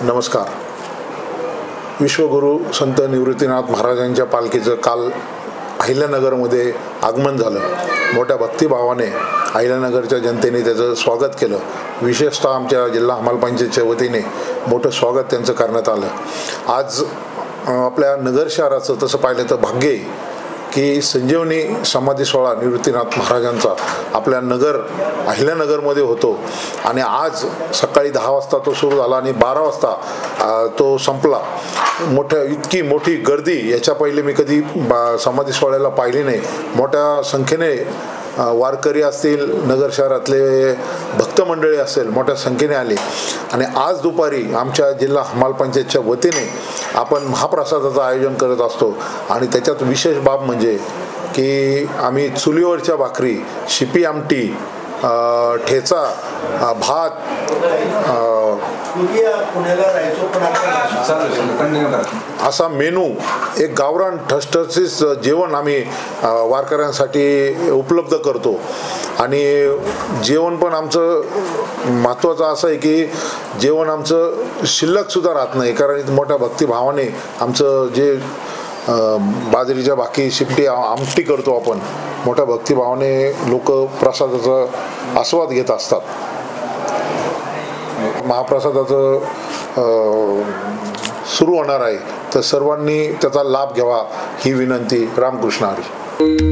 नमस्कार. विश्वगुरु संत निवृत्तीनाथ महाराजांच्या पालखीचं काल अहिल्यानगरमध्ये आगमन झालं. मोठ्या भक्तिभावाने अहिल्यानगरच्या जनतेने त्याचं स्वागत केलं. विशेषतः आमच्या जिल्हा हमाल पंचायतच्या वतीने मोठं स्वागत त्यांचं करण्यात आलं. आज आपल्या नगर शहराचं तसं पाहिलं तर भाग्य आहे की संजीवनी समाधी सोहळा निवृत्तीनाथ महाराजांचा आपल्या अहिल्यानगरमध्ये होतो आणि आज सकाळी 10 वाजता तो सुरू झाला आणि 12 वाजता तो संपला. इतकी मोठी गर्दी याच्या पहिले मी कधी समाधी सोहळ्याला पाहिली नाही. मोठ्या संख्येने वारकरी असतील, नगर शहरातले भक्त मंडळी असेल, मोठ्या संख्येने आली आणि आज दुपारी आमच्या जिल्हा हमाल पंचायतच्या वतीने आपण महाप्रसादाचं आयोजन करत असतो. आणि त्याच्यात विशेष बाब म्हणजे की आम्ही चुलीवरच्या भाकरी, शिपी आमटी, ठेचा, भात, असा मेनू, एक गावरान ठसठसीत जेवण आम्ही वारकऱ्यांसाठी उपलब्ध करतो. आणि जेवण पण आमचं महत्त्वाचं असं आहे की जेवण आमचं शिल्लकसुद्धा राहत नाही, कारण मोठ्या भक्तिभावाने आमचं जे बाजरीच्या भाकरी, शिपटी, आमटी करतो आपण, मोठ्या भक्तिभावाने लोक प्रसादाचा आस्वाद घेत असतात. महाप्रसादाचं सुरू होणार आहे तर सर्वांनी त्याचा लाभ घ्यावा ही विनंती. रामकृष्ण हरी.